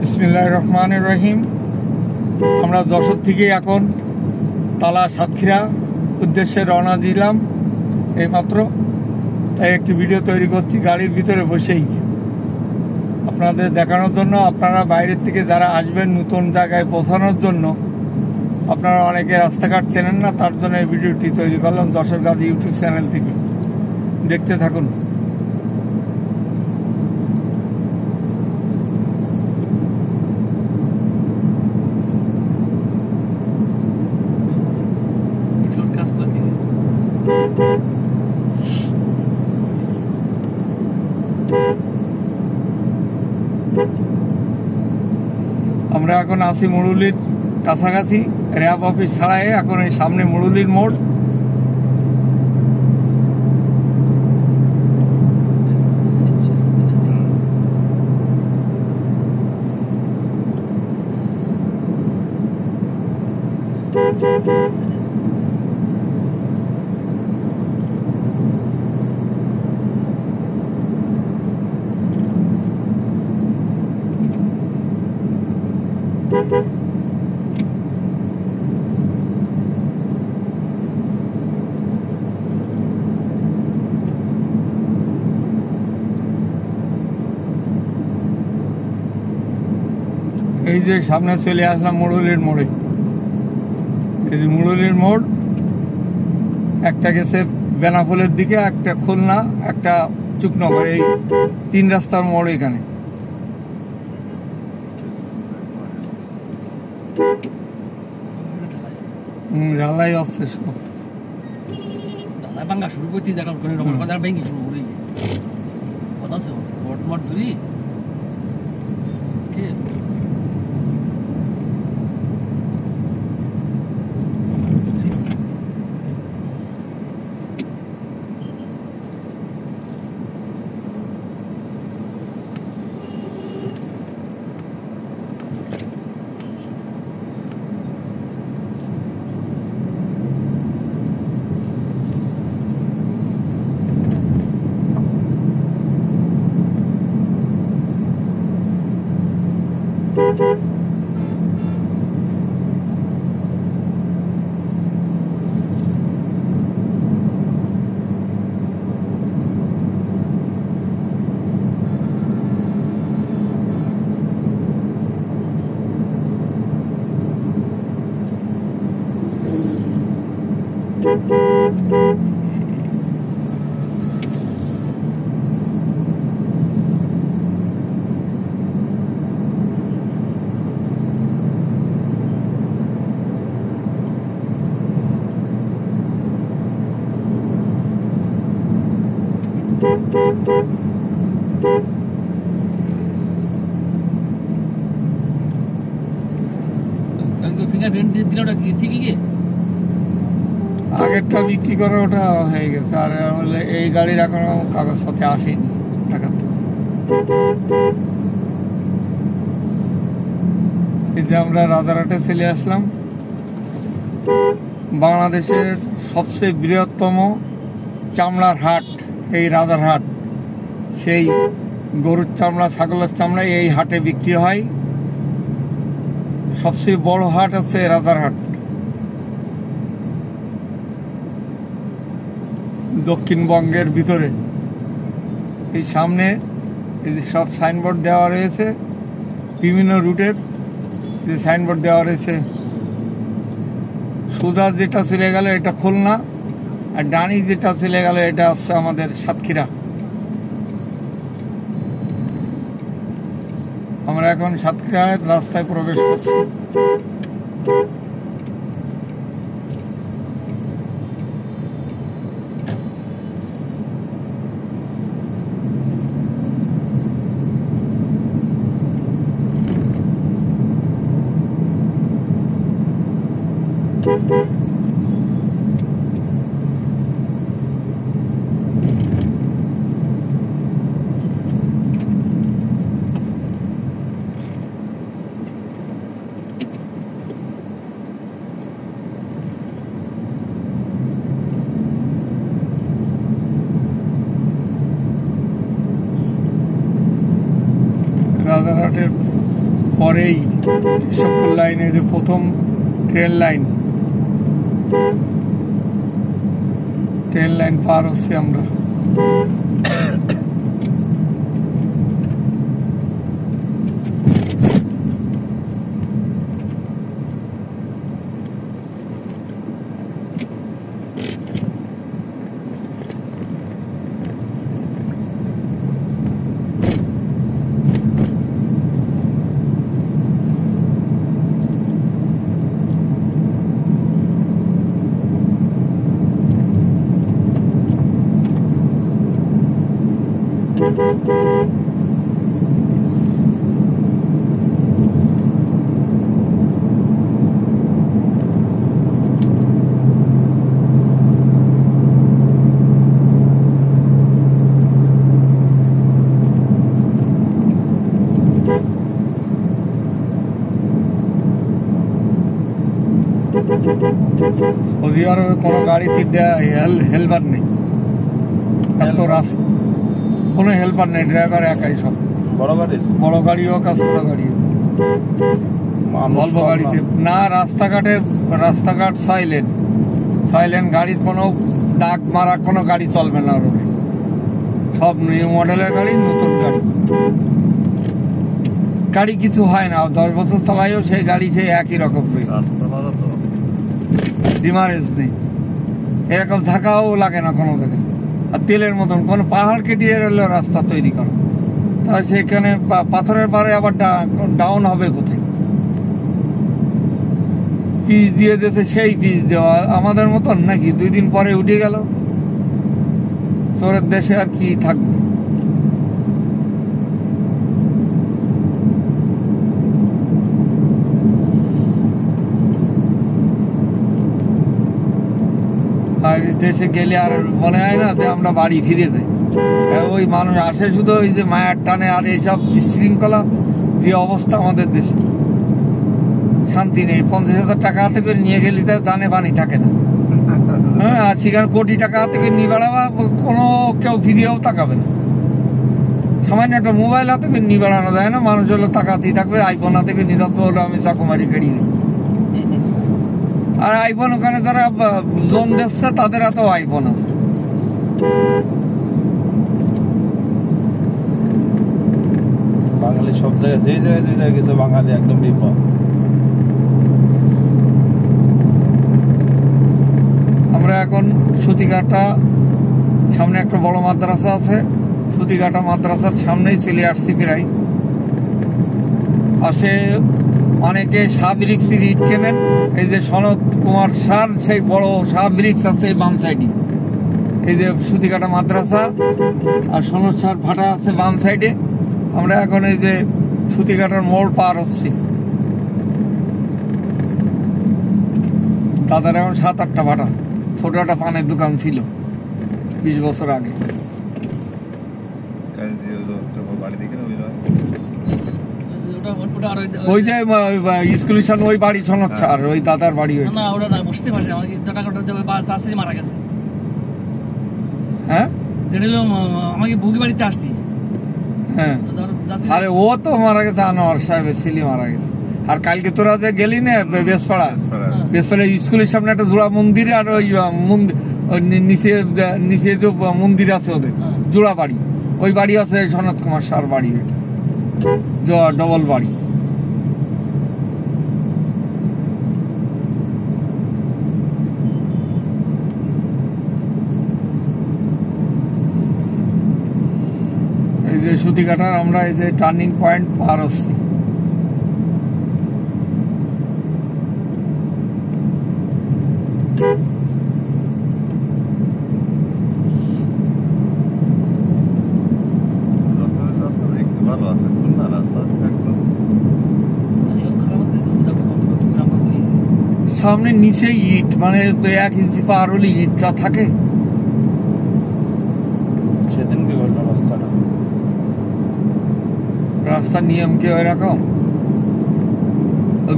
বিসমিল্লাহির রহমানির রহিম। আমরা যশোর থেকে এখন তালা সাতক্ষীরা উদ্দেশ্যে রওনা দিলাম এইমাত্র। তাই একটি ভিডিও তৈরি করছি গাড়ির ভিতরে বসেই আপনাদের দেখানোর জন্য। আপনারা বাইরের থেকে যারা আসবেন নতুন জায়গায় পৌঁছানোর জন্য, আপনারা অনেকে রাস্তাঘাট চেনেন না, তার জন্য এই ভিডিওটি তৈরি করলাম যশোর গাজী ইউটিউব চ্যানেল থেকে। দেখতে থাকুন। আমরা এখন আছি মুরুলির কাছাকাছি, র্যাব অফিস ছাড়াই এখন এই সামনে মুরুলির মোড়। এই যে সামনে চলে আসলাম মুরুলির মোড়ে। এই যে মুরুলির মোড়, একটা গেছে বেনাফুলের দিকে, একটা খুলনা, একটা চুকনগর, এই তিন রাস্তার মোড় এখানে। ঢালাই আসছে সব। ভাঙা শুরু করতে দেখা ভেঙে শুরু করে কথা আছে মট ধরি আগেরটা বিক্রি করে ওটা হয়ে গেছে, আর এই গাড়ির এখনো কাগজ সাথে আসেনি ঢাকার থেকে। এই যে আমরা রাজারহাটে চলে আসলাম। বাংলাদেশের সবচেয়ে বৃহত্তম চামড়ার হাট এই রাজারহাট। সেই গরুর চামড়া, ছাগলের চামড়া এই হাটে বিক্রি হয়। সবচেয়ে বড় হাট আছে রাজারহাট, দক্ষিণবঙ্গের ভিতরে। এই সামনে এই যে সব সাইনবোর্ড দেওয়া রয়েছে, বিভিন্ন রুটের যে সাইনবোর্ড দেওয়া রয়েছে। সোজা যেটা চলে গেল এটা খুলনা, আর ডানি যেটা চলে গেল এটা হচ্ছে আমাদের সাতক্ষীরা। আমরা এখন সাতক্ষীরার রাস্তায় প্রবেশ করছি। রাজারহাটের পরেই কেশবপুর লাইনে যে প্রথম ট্রেন লাইন পার হচ্ছে আমরা। সৌদি আরবে কোনো গাড়িতে হেলপার নেই, এত রাস্তা কোনো হেল্পার নেই, ড্রাইভার একাই সব। বড় গাড়ি হোক আর ছোট গাড়ি হোক, অল্প গাড়িতে না। রাস্তাঘাট সাইলেন্ট, গাড়ির কোনো দাগ মারা কোনো গাড়ি চলবে না রোডে। সব নিউ মডেলের গাড়ি, নতুন গাড়ি কিছু হয় না। 10 বছর চালাইও সেই গাড়ি সেই একই রকম ডিমারেজ নেই, এরকম ঝাঁকাও লাগে না কোনো জায়গায়। আর তেলের মতন কোনো পাহাড় কেটিয়ে এলো রাস্তা তৈরি করো, তাহলে সেখানে পাথরের পারে আবার ডাউন হবে কোথায়? পিচ দিয়ে দিয়েছে, সেই পিচ দেওয়া আমাদের মতন নাকি 2 দিন পরে উঠে গেল। চোরের দেশে আর কি থাকবে? আর দেশে গেলে আর মনে হয় না যে আমরা বাড়ি ফিরে যাই। ওই মানুষ আসে শুধু ওই যে মায়ের টানে, আর এইসব বিশৃঙ্খলা যে অবস্থা আমাদের দেশে, শান্তি নেই। 50,000 টাকা হাতে করে নিয়ে গেলে তো জানে পানি থাকে না। হ্যাঁ, আর সেখানে কোটি টাকা হাতে করে নিয়ে বেড়াবা, কোনো কেউ ফিরিয়েও তাকাবে না। সামান্য একটা মোবাইল হাতে করে নিয়ে বেড়ানো যায় না, মানুষ হলো তাকাতেই থাকবে। আইফোন হাতে করে নিয়ে যাচ্ছে, হলো আমি চাকুমারি কেড়ি নি। আর আইফোন ওখানে যারা জোন দিচ্ছে তাদের হাতেও আইফোন আছে। বাঙালি সব জায়গায়, যে জায়গায় গেছে বাঙালি একদম বিপদ। আমরা এখন সুতিঘাটা সামনে একটা বড় মাদ্রাসা আছে, সুতিঘাটা মাদ্রাসার সামনেই চলে আসছি প্রায়। পাশে অনেকে সাবরিক্সের ইট কেনেন। এই যে সনৎ কুমার সার, সেই বড় সাবরিক্স আছে বাম সাইডে। এই যে সুতিঘাটা মাদ্রাসা আর সনৎ সার ভাটা আছে বাম সাইডে। আমরা এখন এই যে সুতিঘাটার মোড় পার হচ্ছি। তাদের এখন 7-8টা ভাটা। ছোট একটা পানের দোকান ছিল 20 বছর আগে। ওই যে স্কুলের সামনে ওই বাড়ি সনৎ সার, ওই দাদার বাড়ি। না ওটা না, বসতে পারছে আমাকে মারা গেছে। হ্যাঁ, আমাকে বুকি বাড়িতে আসতি। হ্যাঁ, আরে ও তো মারা গেছে, আনোয়ার সাহেবের ছেলে মারা গেছে। আর কালকে তোরা যে গেলি না বেশপাড়া স্কুলের সামনে একটা জোড়া মন্দির, আর ওই নিচে যে মন্দির আছে ওদের জোড়া বাড়ি, ওই বাড়ি আছে সনৎ কুমার সার বাড়ি, ডবল বাড়ি। এই যে সুতিঘাটার আমরা এই যে টার্নিং পয়েন্ট পার হচ্ছি। সামনে নিচে ইট, মানে 1 ইঞ্চি পার হলে ইটটা থাকে। সেদিন কি করলো রাস্তার নিয়ম কি ওই রকম?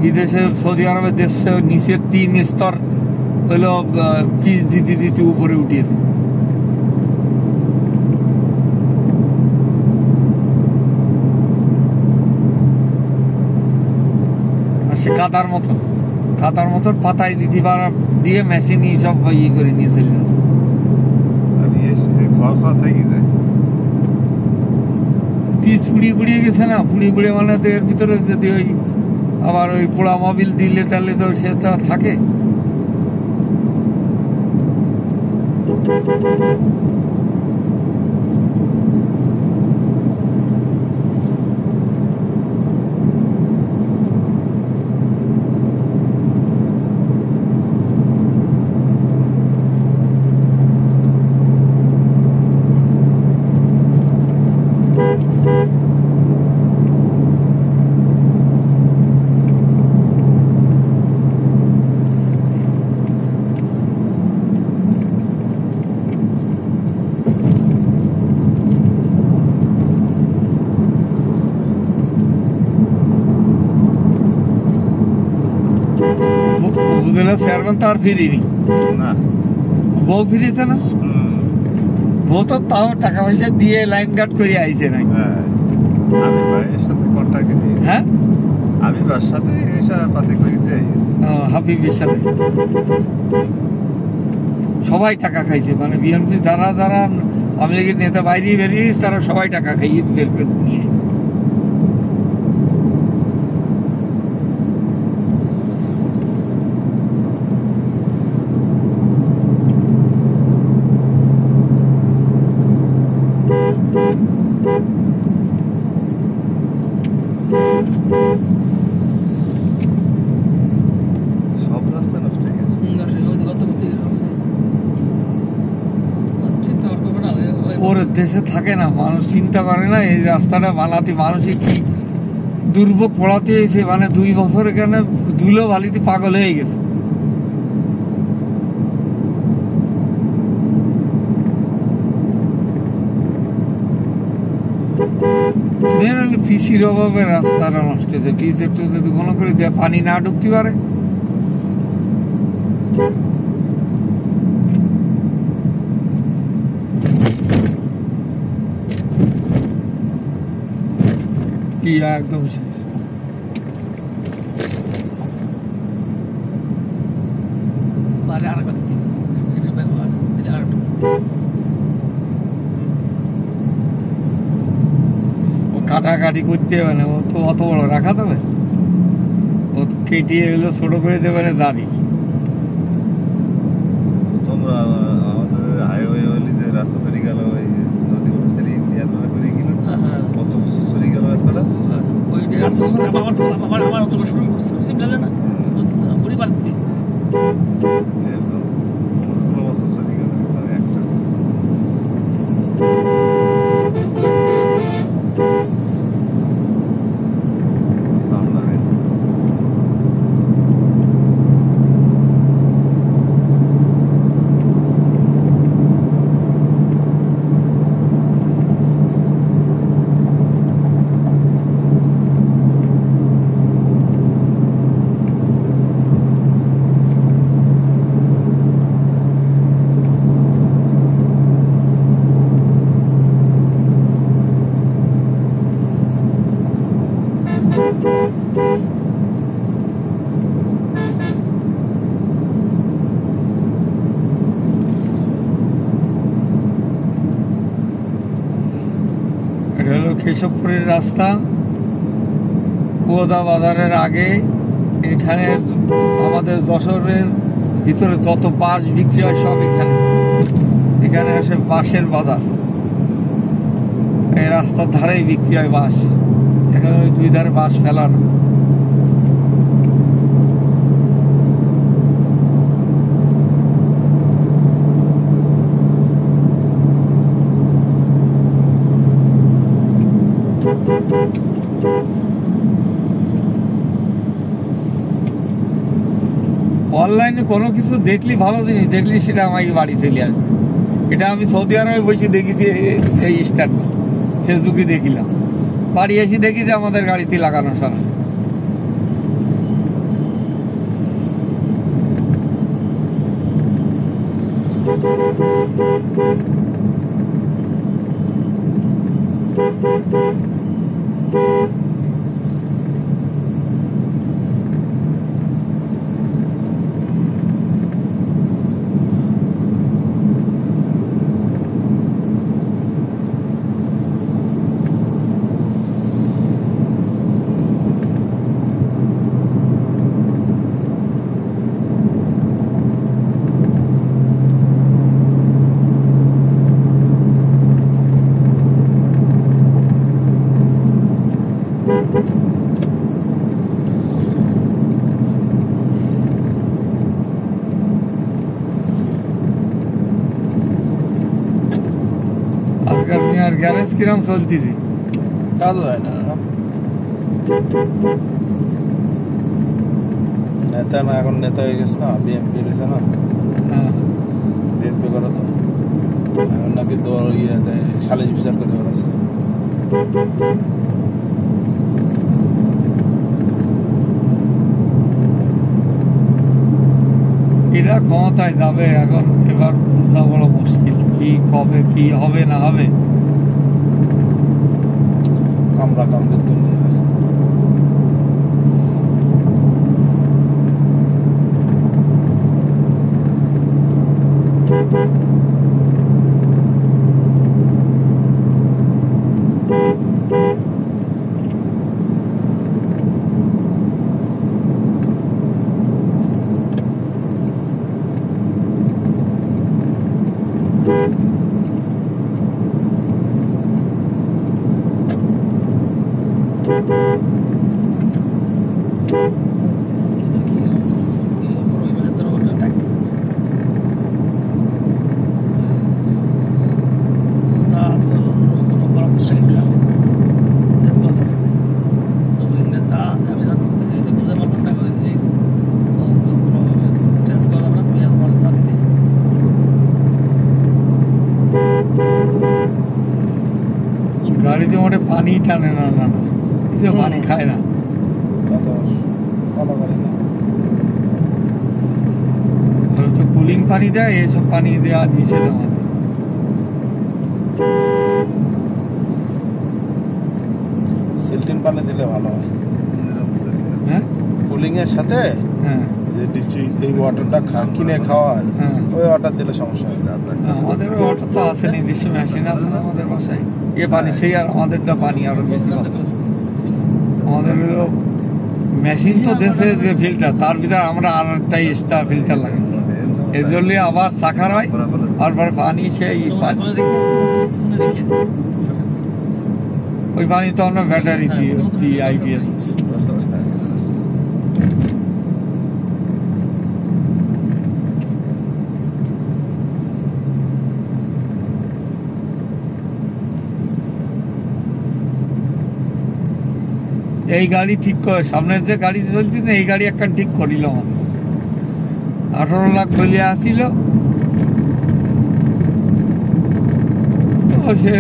বিদেশে সৌদি আরবের দেশে নিচে 3 স্তর হলো পিচ দিতে উপরে উঠিয়েছে। সে কাদার মতন পাতায় দিতে পারা দিয়ে মেশিন সব ইয়ে করে নিয়ে চলে যাচ্ছে। আর খাওয়া থাকি যায় পিস পুড়িয়ে গেছে না, পুড়িয়ে মানে তো এর ভিতরে যদি ওই আবার ওই পোড়া মোবিল দিলে তাহলে তো সে তো থাকে। চেয়ারম্যান তো আর ফিরিনি, না বউ ফিরেছে না, বউ তো তাও টাকা পয়সা দিয়ে লাইন গার্ড করে আইছে নাই। আমি ভাইয়ের সাথে কন্টাক্ট হ্যাঁ আমি বাস সাথে পাতি করে দিয়ে হাবিবের সাথে সবাই টাকা খাইছে, মানে বিএনপি যারা আওয়ামী লীগের নেতা বাইরে বেরিয়ে তারা সবাই টাকা খাইয়ে বের করে নিয়ে আসে। সব রাস্তা নষ্ট হয়ে গেছে। ওর দেশে থাকে না, মানুষ চিন্তা করে না এই রাস্তাটা বানাতে মানুষের কি দুর্ভোগ পড়াতে হয়েছে। মানে 2 বছর এখানে ধুলো বালিতে পাগল হয়ে গেছে। মেন হলো পিসির অভাবে রাস্তাটা নষ্ট হয়েছে। পিস একটু যদি ঘন করে দেয় পানি না ঢুকতে পারে। কি একদম শেষ। কাটাকাটি করতে হবে না, ও তো অত বড় রাখা যাবে, ও তো কেটিয়ে এগুলো ছোট করে দেবে না জানি। তোমরা আমাদের হাইওয়ে হইলি যে রাস্তা তৈরি গেল ওই যদি বলে সেরি ইন্ডিয়ান করে গেল কত বছর চলে গেল রাস্তাটা। ওই রাস্তা আমার তো শুরু করছি গেল না বুড়ি বাড়িতে কোনো বছর চলে গেল একটা সামনে এটা হলো কেশবপুরের রাস্তা, কুয়োদা বাজারের আগে। এখানে আমাদের যশোরের ভিতরে যত বাঁশ বিক্রি হয় সব এখানে আসে বাঁশের বাজার। এই রাস্তার ধারেই বিক্রি হয় বাঁশ, এখানে ওই 2 ধারে বাঁশ ফেলানো। অনলাইনে কোনো কিছু দেখলি ভালো জিনিস দেখলি সেটা আমাকে বাড়ি চলে আসবে। এটা আমি সৌদি আরবে বসে দেখেছি, এই স্ট্যান্ড ফেসবুকে দেখিলাম, বাড়ি এসে দেখি যে আমাদের গাড়িতে লাগানো সারা। গ্যারেজ কিরম চলতেছে? কাজ হয় না, নেতা না, এখন নেতা হয়ে গেছে না, বিএনপি হয়েছে না, বিএনপি করে তো এখন নাকি দল সালিশ বিচার করে বেড়াচ্ছে। এরা ক্ষমতায় যাবে এখন, এবার বোঝা বড় মুশকিল, কি কবে কি হবে না হবে। কামরা কামড়ের দুনিয়া। গাড়িতে মোটে পানি টানে না, না না কিছু পানি খায় না। তো কুলিং পানি দেয়, এসব পানি দেওয়া নিষেধ আমাদের। সিল্টিন পানি দিলে ভালো হয়। হ্যাঁ, কুলিং এর সাথে হ্যাঁ, যে ডিস্ট্রিক্ট এই ওয়াটারটা কিনে খাওয়া হয়, হ্যাঁ। ওই ওয়াটার দিলে সমস্যা হয় না। আমাদের অটো তো আছে, নিজস্ব মেশিন আছে না আমাদের বাসায়, এ পানি সেই আর আমাদেরটা পানি আরো বেশি ভালো। আমাদের হলো মেশিন তো দেশে যে ফিল্টার, তার ভিতরে আমরা আর একটা এক্সট্রা ফিল্টার লাগাইছি, এর জন্য আবার চাকার হয়, আর পরে পানি সেই ওই পানি তো আমরা ব্যাটারি দিয়ে আইপিএস। এই গাড়ি ঠিক করে, সামনের যে গাড়ি চলছে না, এই গাড়ি একটা ঠিক করিল আমাদের 18 লাখ বলে আসিল, সে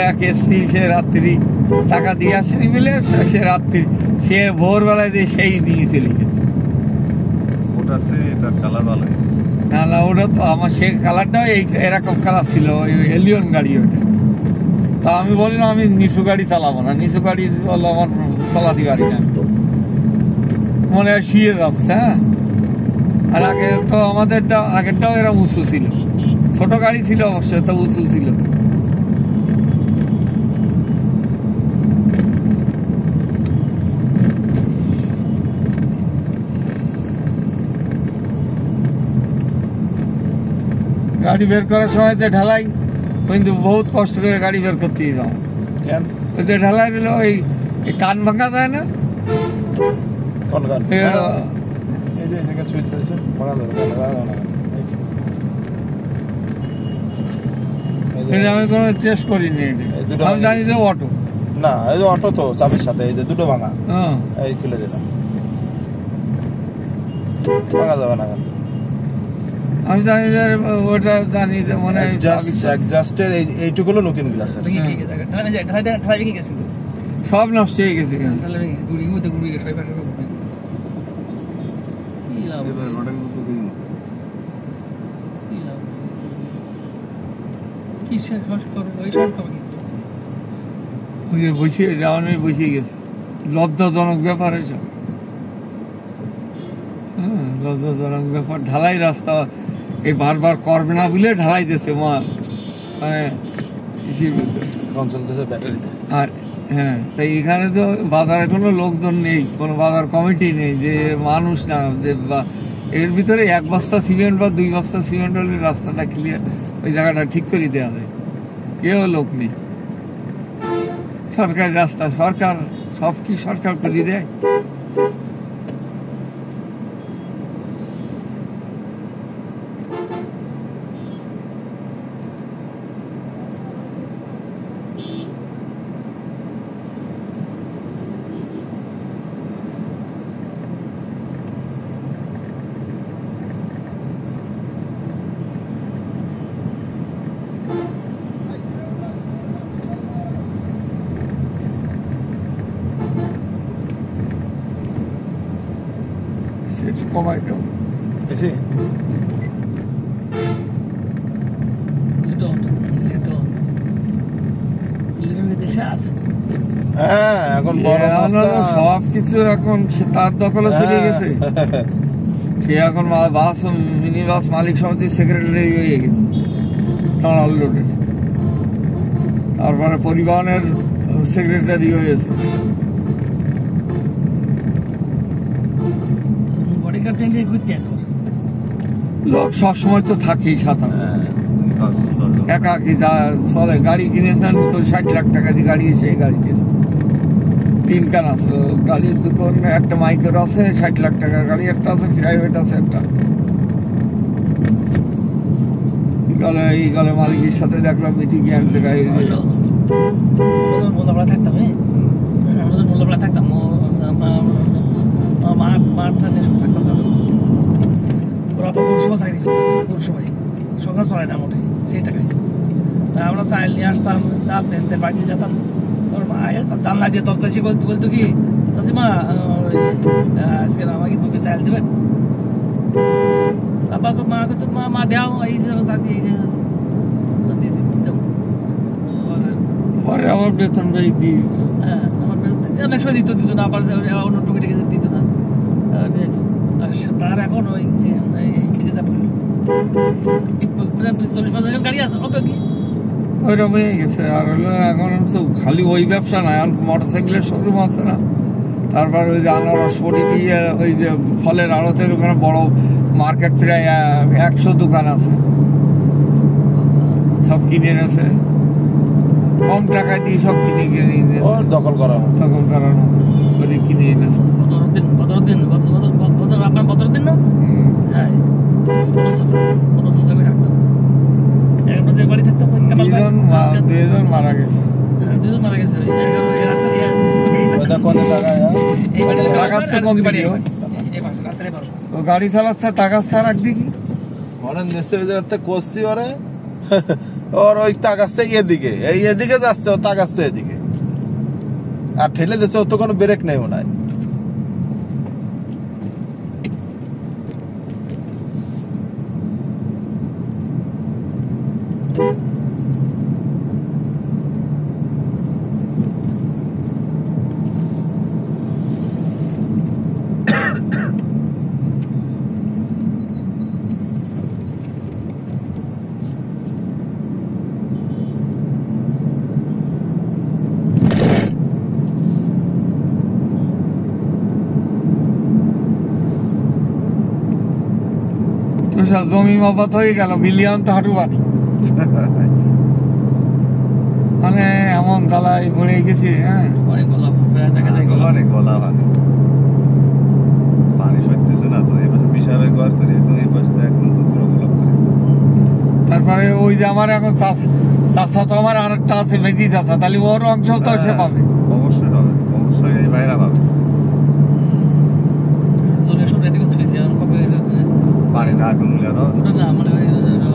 এক এসছি, সে রাত্রি টাকা দিয়ে আসেনি বলে সে রাত্রি, সে ভোরবেলায় দিয়ে সেই নিয়ে চলে গেছে। ওটা সে এটা কালার ভালো হয়েছে। না না, ওটা তো আমার সে কালারটাও এরকম কালার ছিল, ওই এলিয়ন গাড়ি ওটা। তা আমি বললাম আমি নিচু গাড়ি চালাবো না, নিচু গাড়ি বললো আমার চালাতে পারি না, মনে হয় শুয়ে যাচ্ছে। হ্যাঁ, আর আগে তো আগেরটাও এরা উঁচু ছিল, ছোট গাড়ি ছিল অবশ্যই, তো উঁচু ছিল। গাড়ি বের করার সময় যে ঢালাই, কিন্তু বহুত কষ্ট করে গাড়ি বের করতে যাও। ওই যে ঢালাই দিল, ওই কান ভাঙা যায় না, কোন গান? আমি কোনো টেস্ট করিনি, আমি জানি যে অটো না, এই যে অটো তো চাবির সাথে, এই যে দুটো ভাঙা, হ্যাঁ, এই খুলে দিলাম, ভাঙা যাবে না। আমি জানি যে ওটা জানি যে মনে হয় জাস্টের এইটুকুলো নতুন গ্লাস সব নষ্ট হয়ে গেছে। বসিয়ে ডাউনে বসিয়ে গেছে, লজ্জাজনক ব্যাপার এসব। হ্যাঁ, লজ্জাজনক ব্যাপার। ঢালাই রাস্তা এই বারবার করবে না বলে ঢালাই দিয়েছে মানে আর হ্যাঁ, তাই এখানে তো বাজারে কোনো লোকজন নেই, কোনো বাজার কমিটি নেই, যে মানুষ না, যে এর ভিতরে 1 বস্তা সিমেন্ট বা 2 বস্তা সিমেন্ট হলে রাস্তাটা ক্লিয়ার, ওই জায়গাটা ঠিক করে দেওয়া যায়, কেউ লোক নেই। সরকারি রাস্তা, সরকার সব কি সরকার করে দেয়? এসি একটু কমাই দাও। এসি দেশে আছে হ্যাঁ এখন বড় সব কিছু এখন তার দখলে চলে গেছে। সে এখন বাস মিনি বাস মালিক সমিতির সেক্রেটারি হয়ে গেছে টনাল রোডের, তারপরে পরিবহনের সেক্রেটারি হয়েছে। লোক সবসময় তো থাকেই সাথে, একাকি যা চলে। গাড়ি কিনেছেন তো 60 লাখ টাকা দিয়ে গাড়ি, সেই গাড়িতে 3 কান আছে গাড়ির দোকান, একটা মাইক্রো আছে 60 লাখ টাকার গাড়ি, একটা আছে প্রাইভেট আছে একটা। এই গলে মালিকের সাথে দেখলাম মিটিং এক জায়গায় মোল্লাপাড়া থাকতাম, মোল্লাপাড়া থাকতাম, মাঠটা নিয়ে থাকতাম। ওরা পৌরসভা চাকরি করতো, পৌরসভায় সংখ্যা চলে না মোটে সেই টাকায়। তা আমরা চাল নিয়ে আসতাম, চাল বেচতে বাড়ি যেতাম। তোর মা জানলা দিয়ে তলতাছি বলতো কি, চাচিমা আজকে আমাকে 2 চাল দেবেন? তারপর মা কিন্তু মা দেও এই চাকরি দিতাম। পরে আমার বেতন ভাই দিয়ে দিত। হ্যাঁ আমার অনেক সময় দিত না, আবার অন্য টুকিটে কিছু দিত না। তার এখন ওই গাড়ি আছে ওইরকম হয়ে গেছে। আর হলো এখন তো খালি ওই ব্যবসা না, এখন মোটরসাইকেলের শোরুম আছে না, তারপর ওই যে আনারস পড়িটি, ওই যে ফলের আড়তের ওখানে বড় মার্কেট, প্রায় 100 দোকান আছে, সব কিনে এনেছে কম টাকা দিয়ে, সব কিনে দখল করার মতো করে কিনে এনেছে। বদরুদ্দিন আপনার বদরুদ্দিন না? হ্যাঁ বাড়ি থাকতাম, 2 মারা গেছে। 2 মারা গেছে গাড়ি চালাচ্ছে টাকা ছাড় একদিকে অনেক দেশের জায়গাতে করছি ওরে, ওর ওই তাকাচ্ছে এদিকে, এই এদিকে যাচ্ছে, ও তাকাচ্ছে এদিকে, আর ঠেলে দিচ্ছে, ওর তো কোনো ব্রেক নেই মনে হয়। জমি মাপাত হয়ে গেল, বিলিয়ন তো হাঁটু পানি, মানে এমন তলায় পড়ে গেছি। হ্যাঁ অনেক গলা পানি সরতেছে না তো, এবার বিশাল ঘর করে একদম এই পাশটা একদম দুপুরগুলো করে। তারপরে ওই যে আমার এখন চাষা তো আমার আরেকটা আছে মেজি চাষা, তাহলে ওর অংশ তো সে পাবে, অবশ্যই হবে, অবশ্যই এই ভাইরা পাবে। পানি না কমলে আরো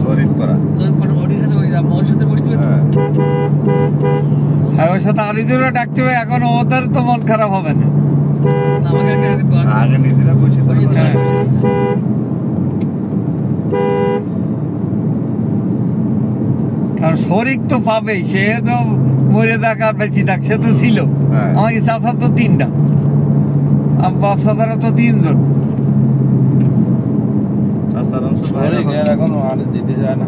শরীর করা, হ্যাঁ ওর সাথে আরিজুরা ডাকতে হবে। এখন ওদের তো মন খারাপ হবে না, আগে নিজেরা বসে কারণ শরিক তো পাবেই, সে তো মরে থাক আর বেশি থাক, সে তো ছিল। আমাকে চাষা তো 3টা, বাপ চাষারা তো 3 জন। এখন আর দিতে যায় না।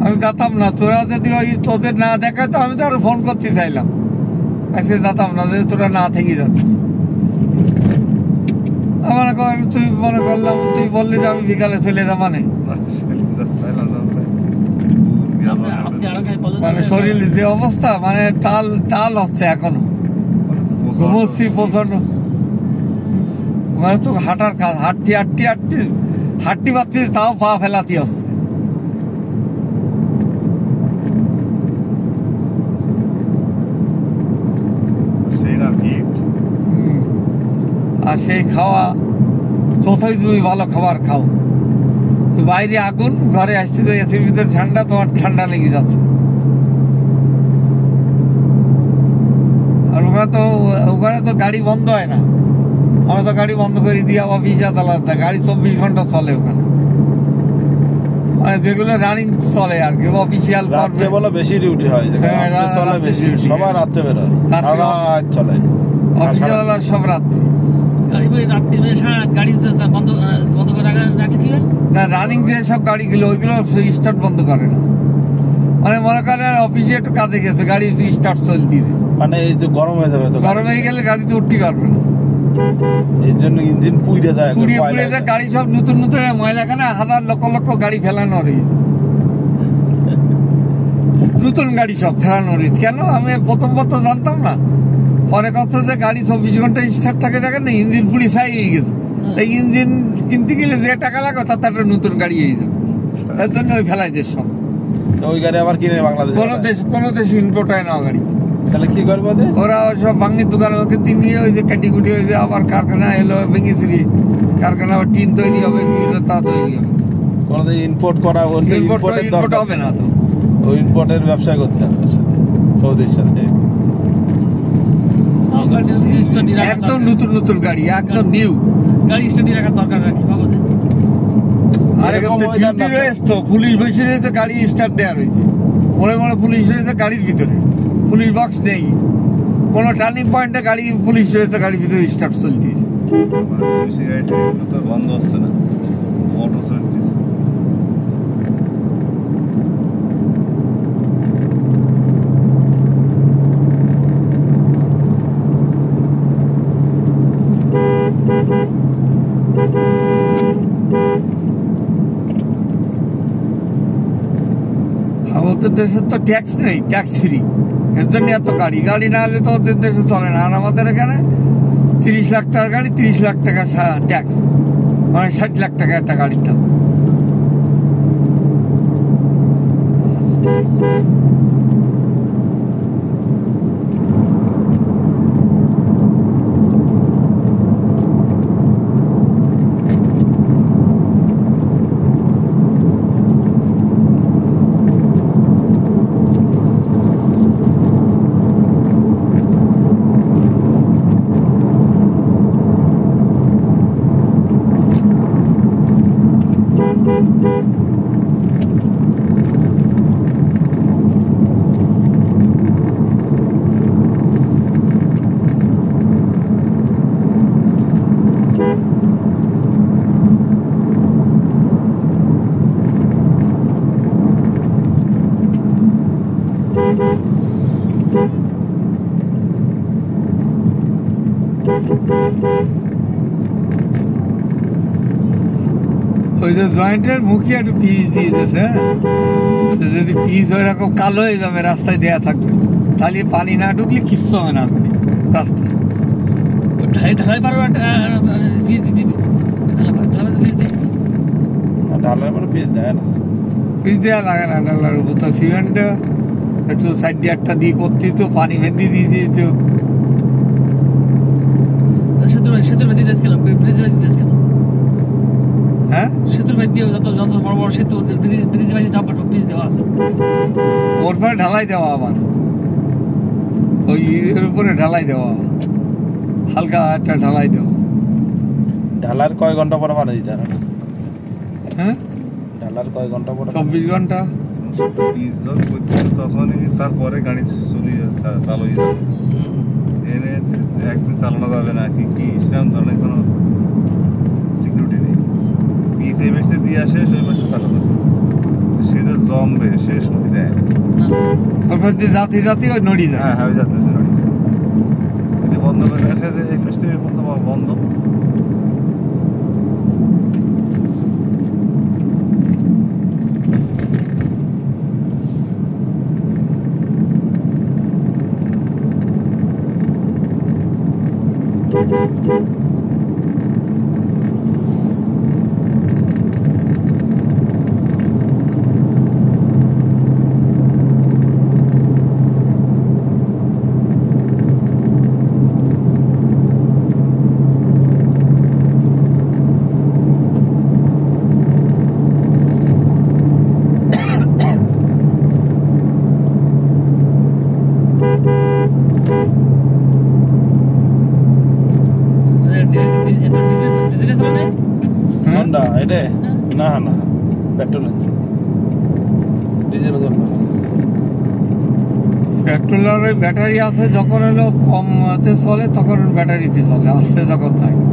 আমি যেতাম না, তোরা যদি ওই তোদের না দেখাতো আমি তো আরো ফোন করতে চাইলাম, আজকে যেতাম না, যদি তোরা না থেকে যাচ্ছিস। তুই মনে করলাম, তুই বললি যে আমি বিকালে চলে যা, মানে শরীর যে অবস্থা, মানে টাল হচ্ছে এখনো, ঘুমোচ্ছি প্রচন্ড। মানে তো হাঁটার কাজ, হাঁটতে পারছিস, তাও পা ফেলাতে হচ্ছে। আর সেই খাওয়া যতই তুমি ভালো খাবার খাও, তো বাইরে আগুন, ঘরে আসতে তো এসির ভিতরে ঠান্ডা, তোমার ঠান্ডা লেগে যাচ্ছে। আর ওখানে তো গাড়ি বন্ধ হয় না। আমরা তো গাড়ি বন্ধ করে দিয়ে অফিস আদালত, গাড়ি 24 ঘন্টা চলে ওখানে, মানে যেগুলো রানিং চলে আর কি, অফিসিয়াল। রাত্রে বলে বেশি ডিউটি হয়, চলে বেশি, সবার রাত্রে বেরোয়, চলে অফিসিয়াল সব রাত্রে। না, রানিং যে সব গাড়িগুলো ওইগুলো স্টার্ট বন্ধ করে না, মানে মনে করেন অফিসে একটু কাজে গেছে, গাড়ি স্টার্ট চলতে, মানে এই যে গরম হয়ে যাবে, তো গরম হয়ে গেলে গাড়িতে উঠতে পারবে না, এই জন্য ইঞ্জিন পুড়ে যায়, গাড়ি সব নতুন নতুন ময়লাখানে হাজার লক্ষ লক্ষ গাড়ি ফেলানো রয়েছে, নতুন গাড়ি সব ফেলানো রয়েছে। কেন আমি প্রথম জানতাম না, পরে কথা যে গাড়ি 24 ঘন্টা স্টার্ট থাকে, দেখেন না ইঞ্জিন পুড়ি ছাই হয়ে গেছে, তাই ইঞ্জিন কিনতে গেলে যে টাকা লাগে তাতে একটা নতুন গাড়ি হয়ে যাবে, তার জন্য ওই ফেলাই দেশ সব। ওই গাড়ি আবার কিনে বাংলাদেশ, কোন দেশ ইম্পোর্ট হয় না গাড়ি। তাহলে কি করবো ওরা সব ভাঙির দোকানে ওকে নিয়ে ওই যে কাটি কুটি হয়েছে, আবার কারখানা এলো ভেঙেছিলি, কারখানা আবার টিন তৈরি হবে, বিভিন্ন তা তৈরি হবে। কোনদিন ইম্পোর্ট করা, ইম্পোর্ট হবে না তো, ওই ইম্পোর্টের ব্যবসা করতে হবে সৌদির সাথে। একদম নতুন নতুন গাড়ি, একদম নিউ গাড়ি স্টাডি রাখার দরকার নাকি? পুলিশ বসে রয়েছে, গাড়ি স্টার্ট দেওয়া রয়েছে, মনে মনে পুলিশ রয়েছে গাড়ির ভিতরে, পুলিশ বক্স নেই, কোন টার্নিং পয়েন্টে গাড়ি পুলিশ রয়েছে, গাড়ির ভিতরে স্টার্ট চলতেছে, বন্ধ হচ্ছে না, অটো চলতেছে। আমাদের দেশে তো ট্যাক্স নেই, ট্যাক্স ফ্রি, এর জন্য এত গাড়ি না হলে তো ওদের দেশে চলে না। আর আমাদের এখানে 30 লাখ টাকার গাড়ি, 30 লাখ টাকা ট্যাক্স, মানে 60 লাখ টাকা একটা গাড়ির দাম। ওই যে জয়েন্টের মুখে একটু পিচ দিয়ে দিয়েছে, যদি পিচ ওইরকম কালো হয়ে যাবে, রাস্তায় দেয়া থাকবে, তাহলে পানি না ঢুকলে কিচ্ছু হবে না রাস্তায়। ঢালাই পারবে পিচ দিতে, ঢালাই মানে পিচ দেয় না, পিচ দেওয়া লাগে না, ঢালার উপর তো সিমেন্ট একটু সাইড দিয়ে একটা দিয়ে করতে তো পানি ভেন্দি দিয়ে দিত। সেতুর ভেদি দেশ কেন, ব্রিজের ভেদি দেশ কেন? হ্যাঁ, সেতুর ভেদি দিয়ে যত বড় বড় সেতু, ব্রিজের ভেদি সব পিচ দেওয়া আছে, ওর পরে ঢালাই দেওয়া, আবার ওই এর উপরে ঢালাই দেওয়া, হালকা একটা ঢালাই দেওয়া। ঢালার কয় ঘন্টা পরে পানি দিতে হবে? হ্যাঁ, ঢালার কয় ঘন্টা পরে? 24 ঘন্টা। পিচ যখন করতেছে তখনই, তারপরে গাড়ি চালু হয়ে যাচ্ছে, এনে একদিন চালানো যাবে না কি সেরকম ধরনের কোনো সিকিউরিটি নেই। পিচ এই বেশে দিয়ে আসে, সেই বেশে চালানো, সে যে জমবে শেষ নদী দেয়, তারপর যে জাতি ওই নড়ি যায়। হ্যাঁ হ্যাঁ, যাচ্ছে নদী দেয়, বন্ধ করে রাখে যে এই বেশ থেকে বন্ধ। না না পেট্রোল ইঞ্জিন ডিজেল পেট্রোলের ব্যাটারি আছে, যখন হলো কমতে চলে তখন ব্যাটারিতে চলে, আসতে যখন থাকে।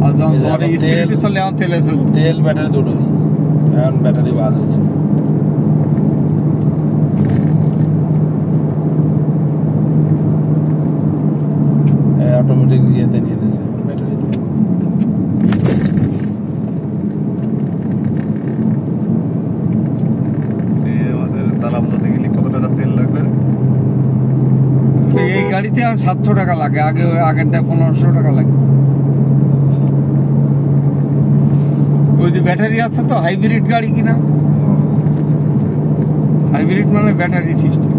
আর যখন স্পিডে চলে এখন তেলে চলছে। তেল ব্যাটারি দুটোই, এখন ব্যাটারি বাদ হয়েছে। অটোমেটিক ইয়েতে নিয়ে নিয়েছে ব্যাটারিতে। আমাদের তালাবন্ধাতে গেলে কত টাকা তেল লাগবে? এই গাড়িতে আর 700 টাকা লাগে, আগেরটা 1500 টাকা লাগবে। ওই যে ব্যাটারি আছে তো, হাইব্রিড গাড়ি কিনা, হাইব্রিড মানে ব্যাটারি সিস্টেম।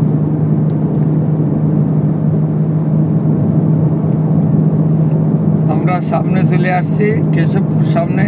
আমরা সামনে চলে আসছি, কেশবপুর সামনে।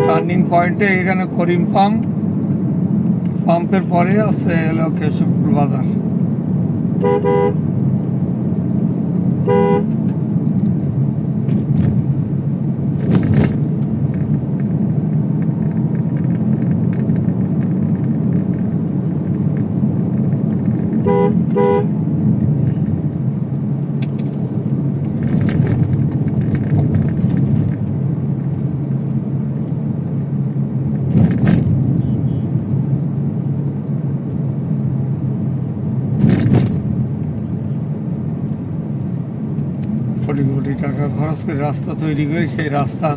টার্নিং পয়েন্টে এখানে করিম পাম্পের পরে আছে হলো কেশবপুর বাজার। কোটি কোটি টাকা খরচ করে রাস্তা তৈরি করি, সেই রাস্তা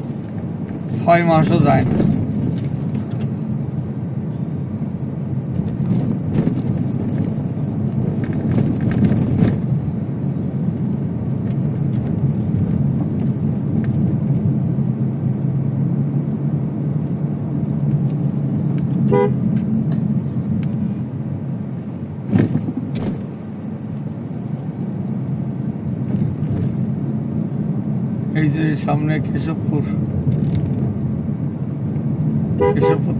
6 মাসও যায় না। এই যে সামনে কেশবপুর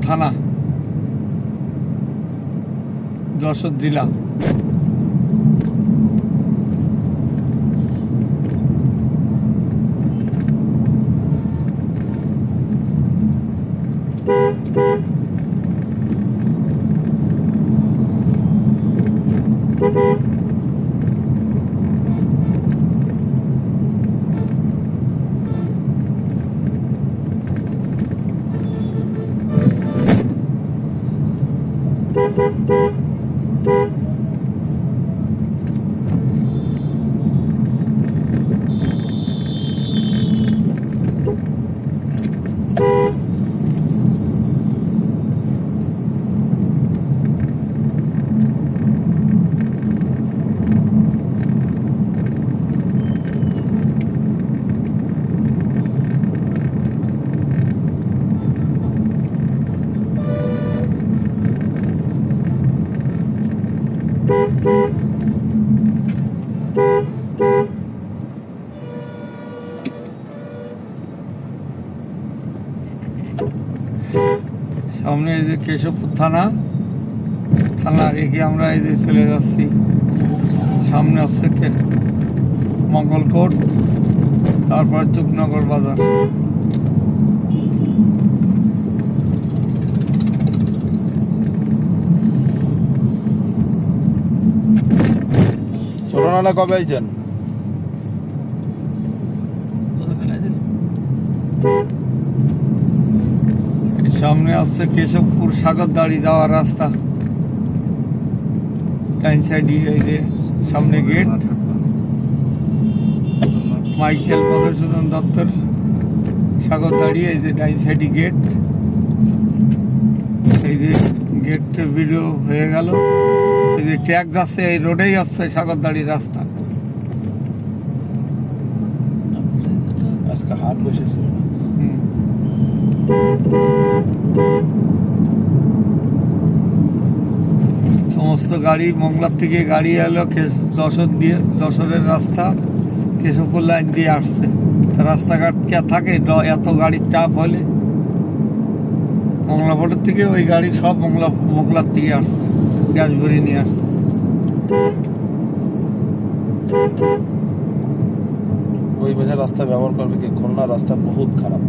থানা, যশোর জেলা। সামনে এই যে কেশবপুর থানা রেখে আমরা এই যে চলে যাচ্ছি। সামনে আসছে মঙ্গলকোট, তারপর চুকনগর বাজার। রোনানা কবে আইছেন? সামনে আসছে কেশবপুর সাগরদাড়ি যাওয়ার রাস্তা, ডাইন সাইডে এই যে সামনে গেট, মাইকেল মধুসূদন দত্তর সাগরদাড়ি, এই যে ডাইন সাইডে গেট, এই যে গেটের ভিডিও হয়ে গেল। এই যে ট্র্যাক যাচ্ছে, এই রোডেই আসছে সাগরদাড়ির রাস্তা। আজকে হাট বসেছিল না? সমস্ত গাড়ি মংলার থেকে গাড়ি এলো যশোর দিয়ে, যশোরের রাস্তা কেশবপুর লাইন দিয়ে আসছে। রাস্তাঘাট কে থাকে, এত গাড়ির চাপ হলে মংলা ফোটের থেকে ওই গাড়ি সব মংলার থেকে আসছে, গ্যাস ভরে নিয়ে আসছে। ওই বাজার রাস্তা ব্যবহার করবে কি? খুলনা রাস্তা বহুত খারাপ।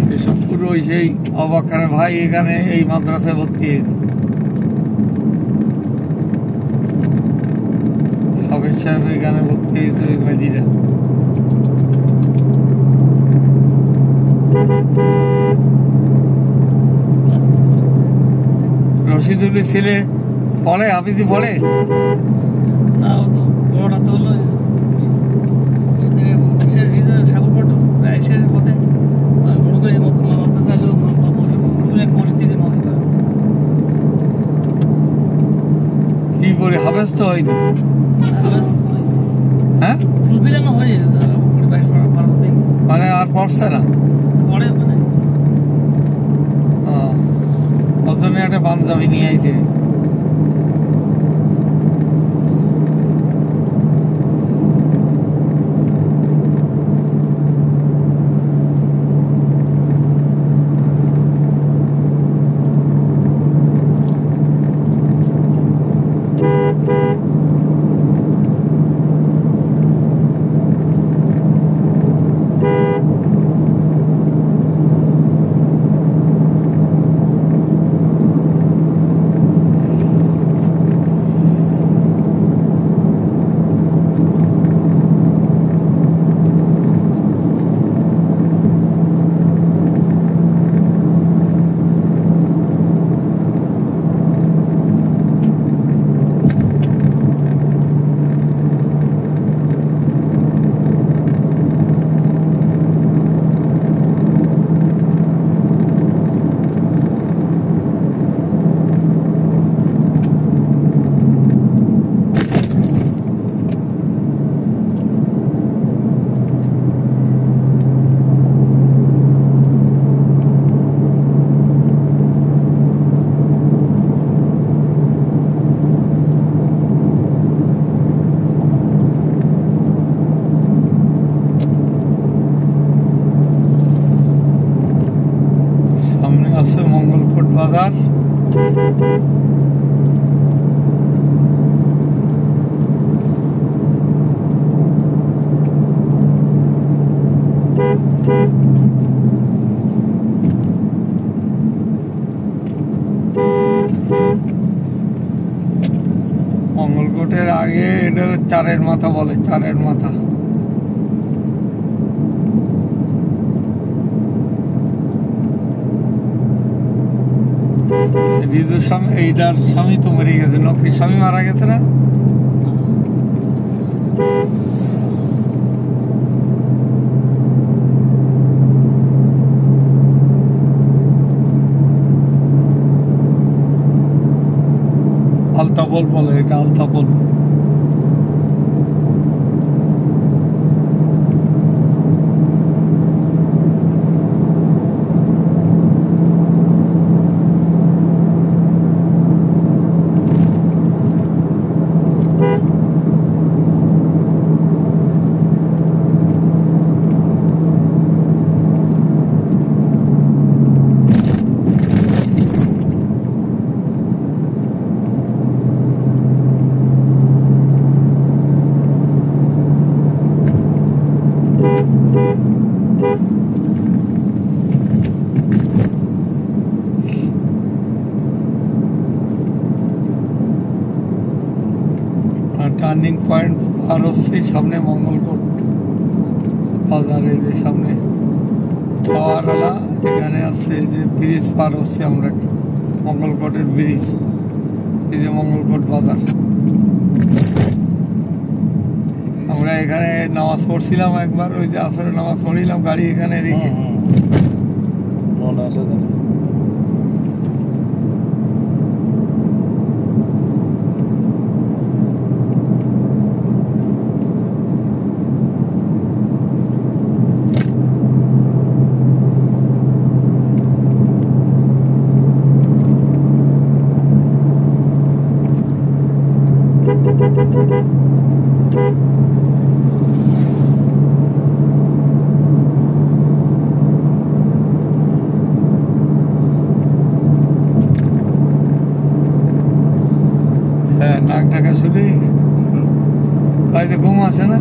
কেশবপুর ওই সেই অবাক খানের ভাই এখানে এই মাদ্রাসায় ভর্তি হয়েছে, সাবের সাহেব এখানে ভর্তি হয়েছে ওই মেজিরা। রশিদুলের ছেলে পড়ে, হাফিজি পড়ে। কি করে হাফেজ তো হয়নি? হ্যাঁ, মানে আর পড়ছে না, ওর জন্য একটা পাঞ্জাবি নিয়ে আইছে। আছে মঙ্গলকোট বাজার। মঙ্গলকোটের আগে এটা চারের মাথা বলে, চারের মাথা। রিজুর স্বামী, এইটার স্বামী তো মরে গেছে, নকির স্বামী মারা গেছে না? আলতাপল বলে, এটা আলতাপল। পয়েন্ট পার হচ্ছে সামনে মঙ্গলকোট বাজার, এই যে সামনে টাওয়ারওয়ালা, এখানে আছে যে ব্রিজ পার হচ্ছে আমরা, মঙ্গলকোটের ব্রিজ, এই যে মঙ্গলকোট বাজার। আমরা এখানে নামাজ পড়ছিলাম একবার, ওই যে আসরে নামাজ পড়িলাম গাড়ি এখানে রেখে। মনে আছে জানি। হ্যাঁ, নাক ঢাকা শুনে কাজে ঘুম আসে না।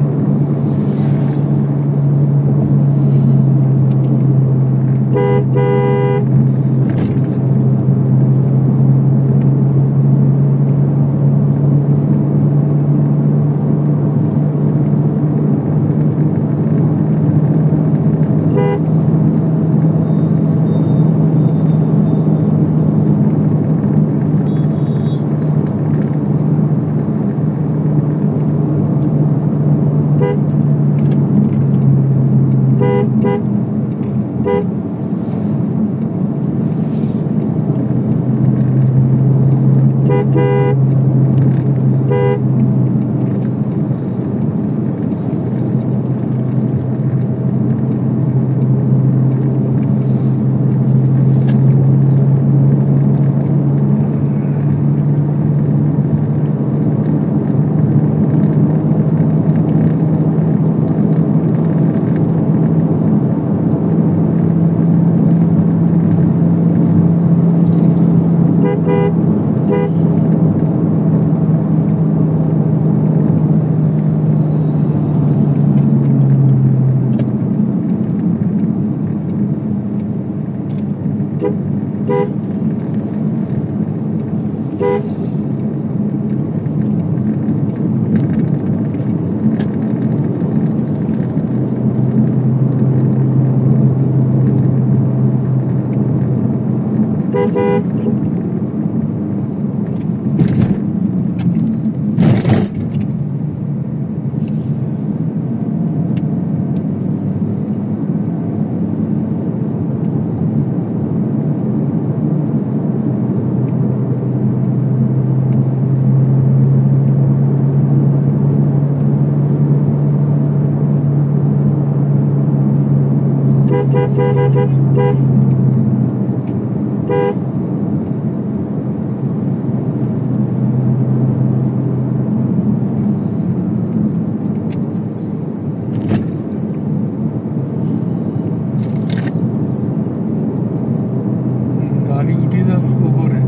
গাড়ি উঠে যাচ্ছে উপরে,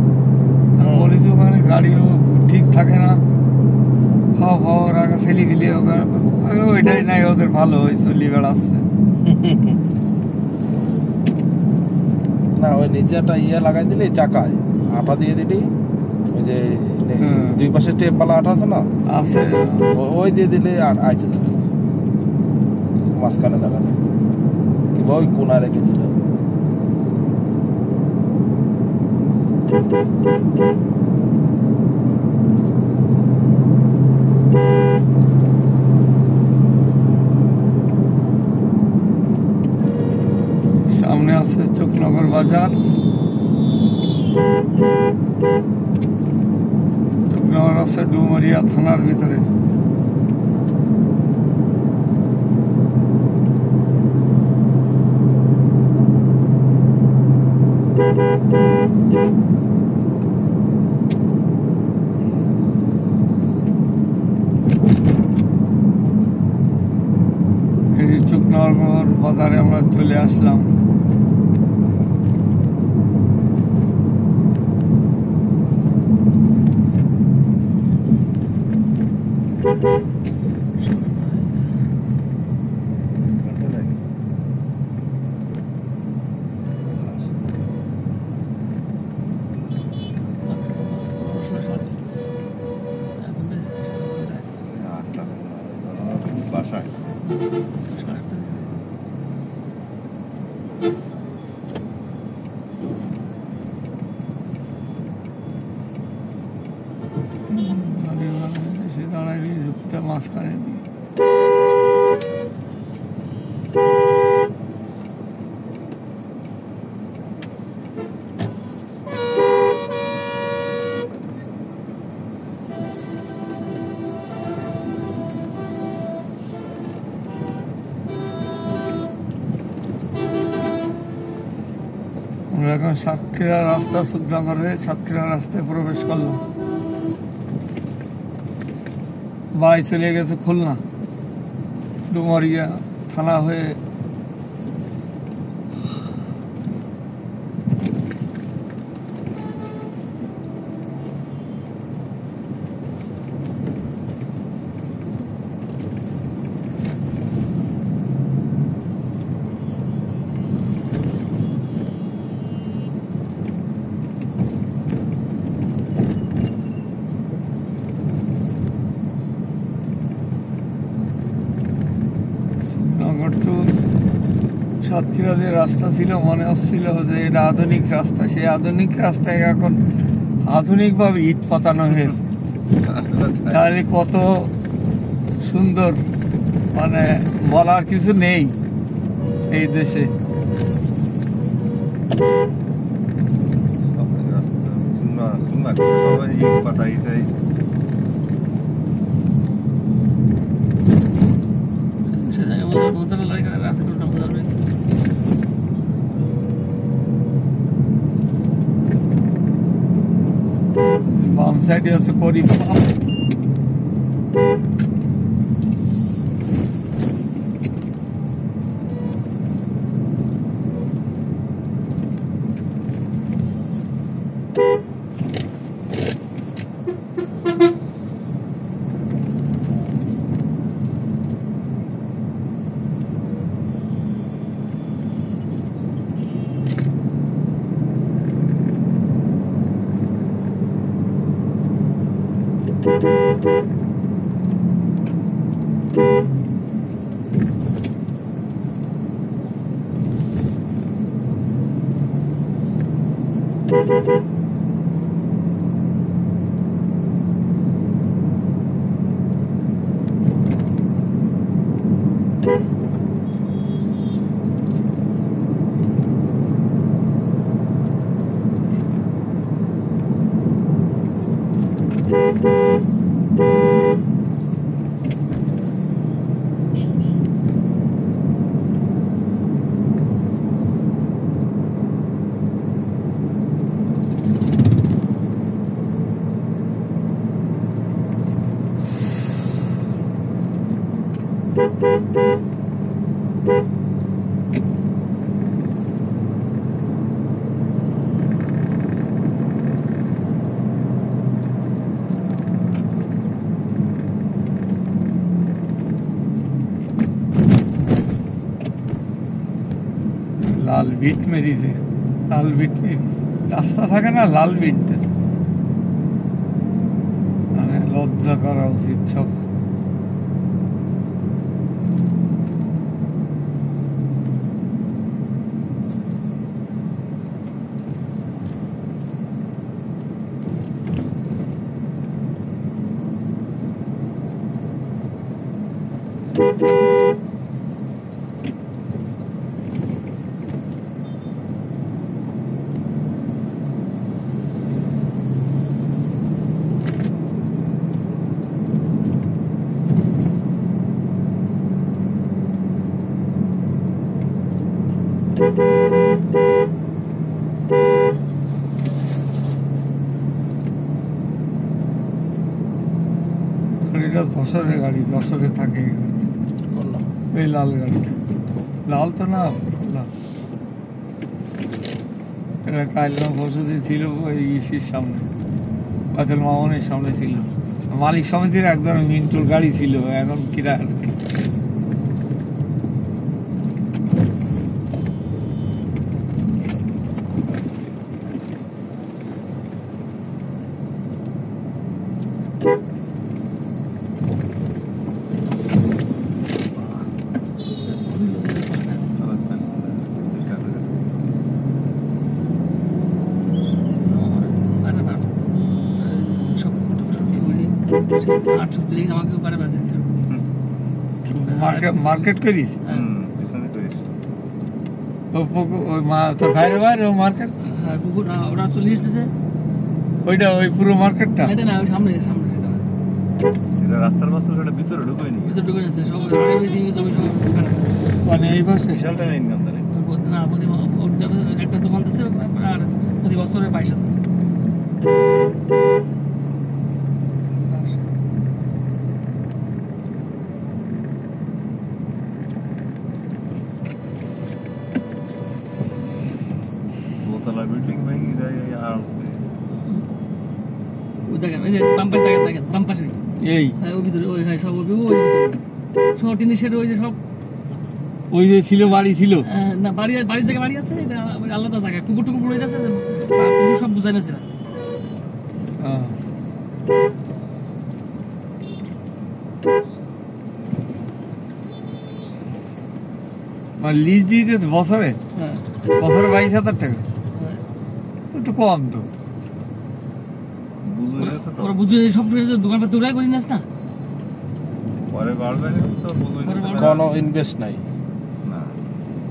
বলেছি ওখানে গাড়িও ঠিক থাকে না, হাওয়া রাখা ছেলে গেলে ওইটাই নাই, ওদের ভালো ওই চলি বেড়াচ্ছে। না ওই নিচে একটা ইয়ে লাগাই দিলে চাকায় আটা দিয়ে দিলি, ওই যে দুই পাশে টেপ বালা আটা আছে না, আছে ওই দিয়ে দিলে আর আইটে যাবে না, মাঝখানে দেখা যাবে কিংবা ওই কোনা রেখে দিলে। সামনে আছে চকনগর বাজার, চকনগর আছে ডুমুরিয়া থানার ভিতরে। এই চকনগর বাজারে আমরা চলে আসলাম। এসে দাঁড়ায় ঝুঁকতে মাঝখানে দিয়ে আমরা এখন সাতক্ষীরা রাস্তা শুকনাগর হয়ে সাতক্ষীরা রাস্তায় প্রবেশ করলাম। বাই চলে গেছে খুলনা, ডুমরিয়া থানা হয়ে নগর টু সাতক্ষীরা যে রাস্তা ছিল মনে হচ্ছিল যে এটা আধুনিক রাস্তা। সেই আধুনিক রাস্তায় এখন আধুনিকভাবে ইট পাতানো হয়েছে। তাহলে কত সুন্দর, মানে বলার কিছু নেই এই দেশে। বাম সাইডে আছে করি লাল বিট মেরিছে, লাল বিট মেরিছে। রাস্তা থাকে না, লাল বিট দিয়েছে। মানে লজ্জা করা উচিত সব। এটা যশোরের গাড়ি, যশোরে থাকে এই লাল গাড়িটা। লাল তো না, লাল। এটা কাইলমা বসতি ছিল ওই ইসির সামনে, বাদল মামনের সামনে ছিল। মালিক সমিতির একজন মিন্টুর গাড়ি ছিল, এখন কিরা 830 আমাকে উপরে বাজে মার্কেট করিস পিছনে করিস ওই তোর ভাইয়ের বাইরে ও মার্কেট হ্যাঁ পুকুর ওরা 40 আছে ওইটা ওই পুরো মার্কেটটা এটা না ওই সামনে এটা রাস্তার পাশে ওটা ভিতরে ঢুকোয়নি ভিতর ঢুকে আছে সব জমি সব মানে এই পাশে বিশাল টাকা ইনকাম তাহলে না একটা দোকান আছে আর প্রতি বছরে 22 আছে দোতলা বিল্ডিং ভেঙে যায় আর ওই দেখেন ওই যে বাম পাশে এই ওই ভিতরে ওই হয় সব সব টিনের শেড ওই যে সব ওই যে ছিল বাড়ি ছিল না বাড়ির জায়গায় বাড়ি আছে এটা আলাদা জায়গায় পুকুর টুকুর পড়ে যাচ্ছে পুকুর সব বুঝাই না মানে লিজ দিয়ে বছরে 22,000 টাকা তো কম তো ওরা বুঝে সব দোকানপাতি ওরাই করি নাস না পরে বাড়বে তো কোনো ইনভেস্ট নাই না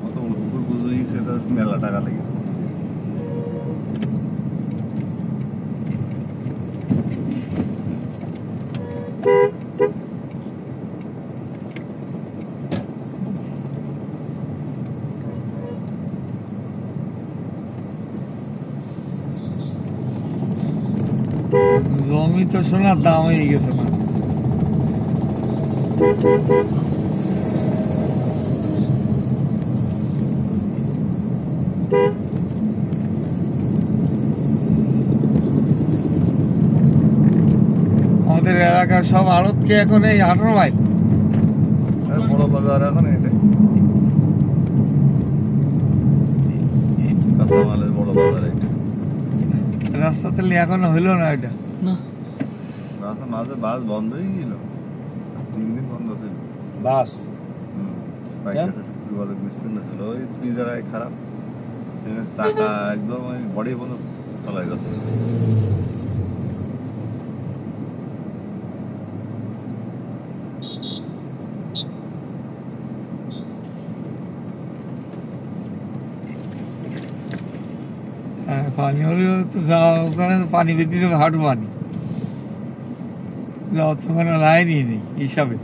অত উপর বুঝে গেছে তো মেলা টাকা লাগে জমি তো সোনার দাম হয়ে গেছে না আমাদের এলাকার সব আড়ত কি এখন এই 18 মাইল বড় বাজার এখন এটা কাঁচামালের বড় বাজার এটা রাস্তা তাহলে এখনো হইলো না এটা না রাস্তা মাঝে বাস বন্ধ হয়ে গেল 3 দিন বন্ধ ছিল বাস যোগাযোগ বিচ্ছিন্ন ছিল ওই 2 জায়গায় খারাপ চাকা একদম ওই বডি বন্ধ তলায় গেছে পানি হলেও তো ওখানে পানি বেঁধে দেবে হাঁটু পানি ওখানে লাইনই নেই হিসাবে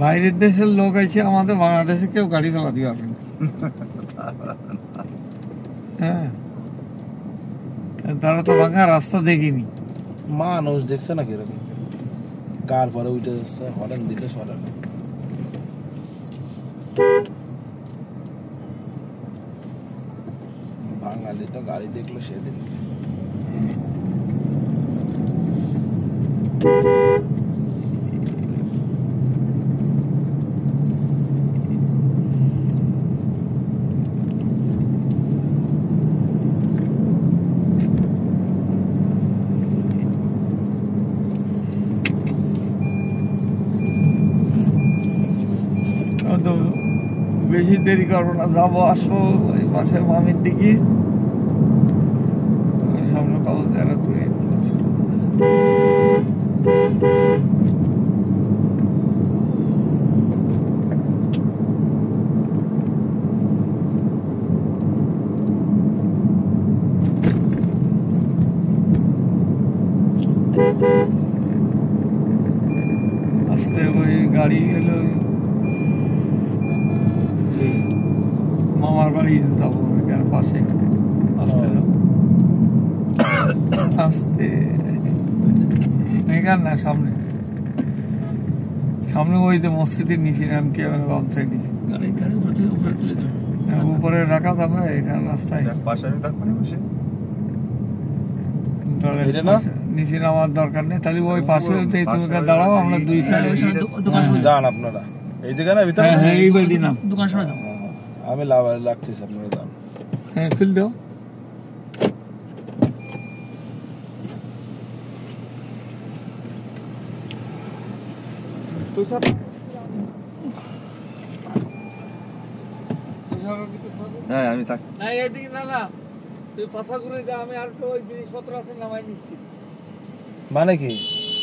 বাইরের দেশের লোক এসে আমাদের বাংলাদেশে কেউ গাড়ি চালাতে পারবে না হ্যাঁ তারা তো ভাঙা রাস্তা দেখিনি মানুষ দেখছে না কিরকম কার পরে উঠে যাচ্ছে হরেন দিলে সরে না বাঙালি তো গাড়ি দেখলো সেদিন বেশি দেরি করবো না যাবো আসবো ওই পাশে মামির দিকে সামনে কাগজ যারা তৈরি করছে আস্তে ওই গাড়ি এলো মামার বাড়ি পরেই যাবো এখানে পাশে আস্তে যাবো আস্তে এখানে না সামনে সামনে ওই যে মসজিদের নিচে নামতে হবে বাম সাইডে গাড়ি উপরে তুলে দেবে উপরে রাখা যাবে এখানে রাস্তায় পাশে আমি তারপরে বসে এটা না? নিচে নামার দরকার নেই তাহলে ওই পাশে যে তুমি দাঁড়াও আমরা দুই সাইডে যান আপনারা এই জায়গায় ভিতরে হ্যাঁ এই বাড়ি নাম দোকান সরে দাও আমি লাগতেছি আপনারা যান হ্যাঁ খুল দাও তুষার হ্যাঁ আমি থাকি না এদিকে না তুই পাশা ঘুরে যা আমি আর একটু ওই জিনিসপত্র আছে নামাই নিচ্ছি মানে কি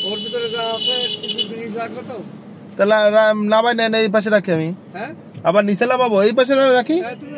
ওর ভিতরে যা আছে কিছু জিনিস লাগবে তো তাহলে নামাই নেন এই পাশে রাখি আমি হ্যাঁ আবার নিচে নামাবো এই পাশে রাখি তুমি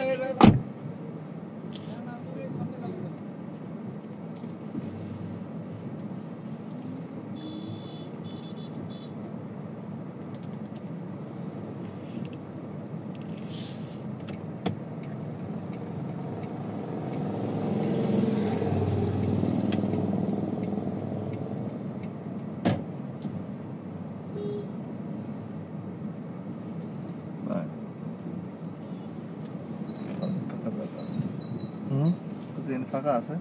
ফাঁকা আছে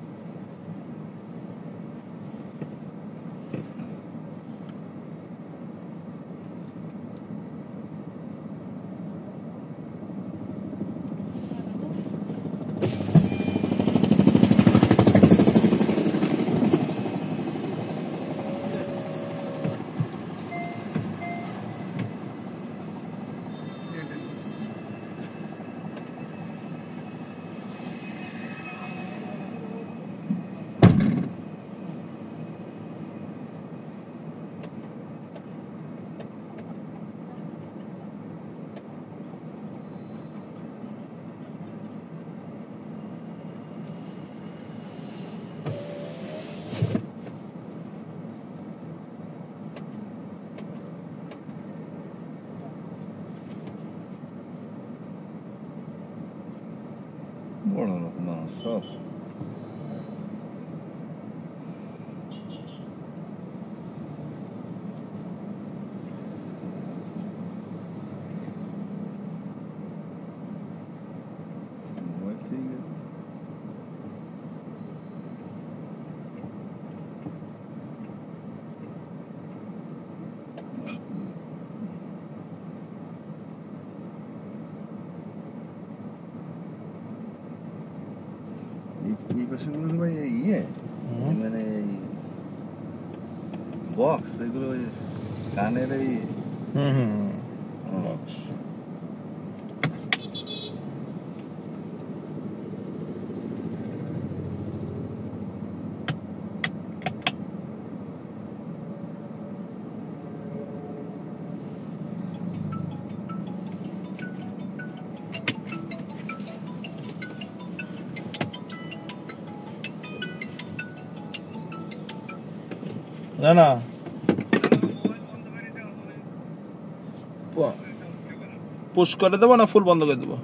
বড় লোক মানুষ সব এই পাশেগুলো ভাই ইয়ে মানে বক্স এগুলো ওই কানের এই বক্স না না পুশ করে দেবো না ফুল বন্ধ করে দেবো